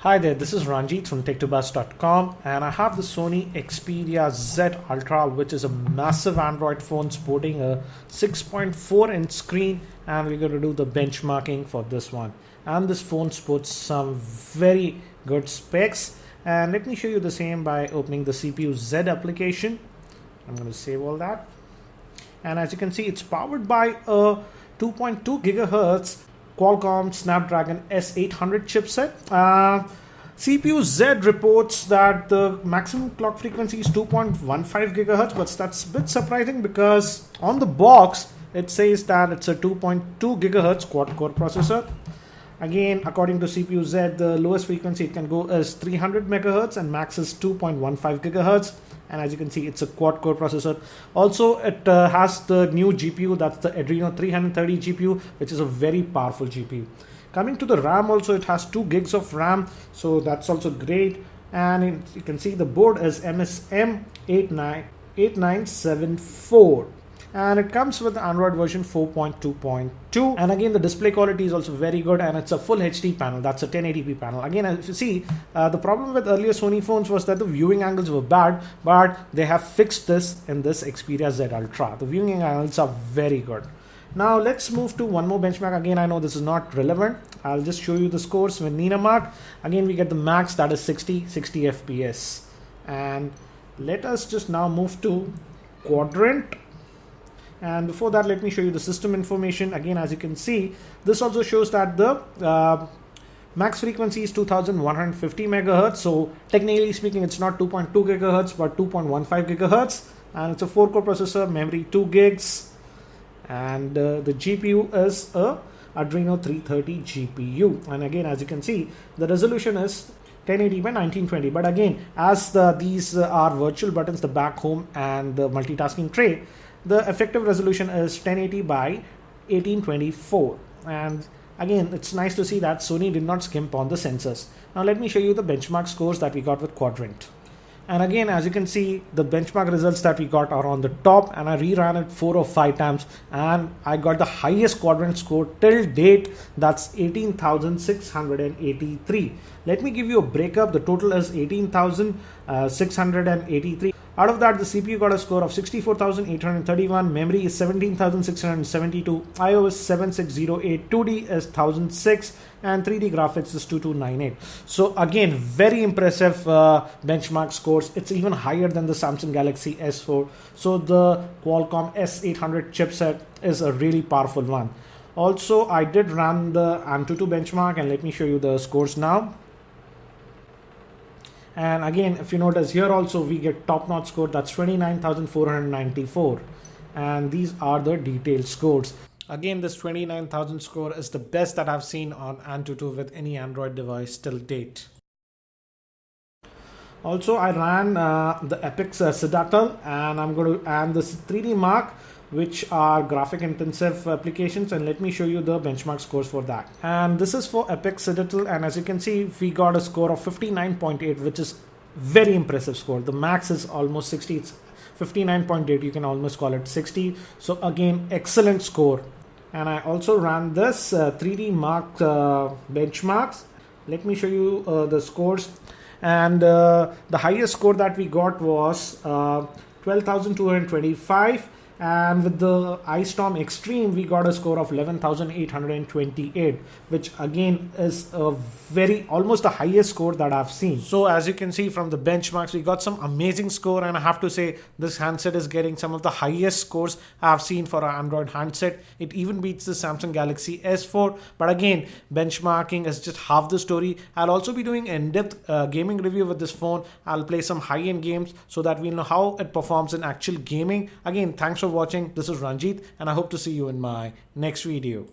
Hi there, this is Ranjit from tech2buzz.com and I have the Sony Xperia Z Ultra, which is a massive Android phone sporting a 6.4 inch screen, and we're going to do the benchmarking for this one. And this phone sports some very good specs, and let me show you the same by opening the CPU Z application. I'm going to save all that, and as you can see, it's powered by a 2.2 gigahertz Qualcomm Snapdragon S800 chipset. CPU Z reports that the maximum clock frequency is 2.15 gigahertz, but that's a bit surprising because on the box it says that it's a 2.2 gigahertz quad-core processor. Again, according to CPU Z, the lowest frequency it can go is 300 megahertz and max is 2.15 gigahertz. And as you can see, it's a quad-core processor. Also, it has the new GPU, that's the Adreno 330 GPU, which is a very powerful GPU. Coming to the RAM also, it has 2 gigs of RAM, so that's also great. And you can see the board is MSM 8974. And it comes with the Android version 4.2.2, and again the display quality is also very good, and it's a full HD panel. That's a 1080p panel. Again, as you see, the problem with earlier Sony phones was that the viewing angles were bad, but they have fixed this in this Xperia Z Ultra. The viewing angles are very good. Now let's move to one more benchmark. Again, I know this is not relevant. I'll just show you the scores with Nina Mark. Again, we get the max, that is 60 FPS. And let us just now move to Quadrant. And before that, let me show you the system information. Again, as you can see, this also shows that the max frequency is 2150 megahertz. So technically speaking, it's not 2.2 gigahertz, but 2.15 gigahertz. And it's a 4-core processor, memory 2 gigs. And the GPU is a Adreno 330 GPU. And again, as you can see, the resolution is 1080 by 1920. But again, as these are virtual buttons, the back, home, and the multitasking tray, the effective resolution is 1080 by 1824. And again, it's nice to see that Sony did not skimp on the sensors. Now let me show you the benchmark scores that we got with Quadrant. And again, as you can see, the benchmark results that we got are on the top, and I reran it 4 or 5 times, and I got the highest Quadrant score till date. That's 18,683. Let me give you a breakup. The total is 18,683. Out of that, the CPU got a score of 64,831, memory is 17,672, IO is 7608, 2D is 1006, and 3D graphics is 2298. So again, very impressive benchmark scores. It's even higher than the Samsung Galaxy S4. So the Qualcomm S800 chipset is a really powerful one. Also, I did run the Antutu benchmark, and let me show you the scores now. And again, if you notice here also, we get top-notch score, that's 29,494. And these are the detailed scores. Again, this 29,000 score is the best that I've seen on Antutu with any Android device till date. Also, I ran the Epix Citadel, and I'm going to add this 3D Mark, which are graphic intensive applications, and let me show you the benchmark scores for that. And this is for Epix Citadel, and as you can see, we got a score of 59.8, which is very impressive score. The max is almost 60. It's 59.8. You can almost call it 60. So again, excellent score. And I also ran this 3D Mark benchmarks. Let me show you the scores. And the highest score that we got was 12,225. And with the iStorm Extreme, we got a score of 11,828, which again is a almost the highest score that I've seen. So as you can see from the benchmarks, we got some amazing score, and I have to say this handset is getting some of the highest scores I've seen for an Android handset. It even beats the Samsung Galaxy S4. But again, benchmarking is just half the story. I'll also be doing an in-depth gaming review with this phone. I'll play some high-end games so that we'll know how it performs in actual gaming. Again, thanks for watching. This is Ranjit, and I hope to see you in my next video.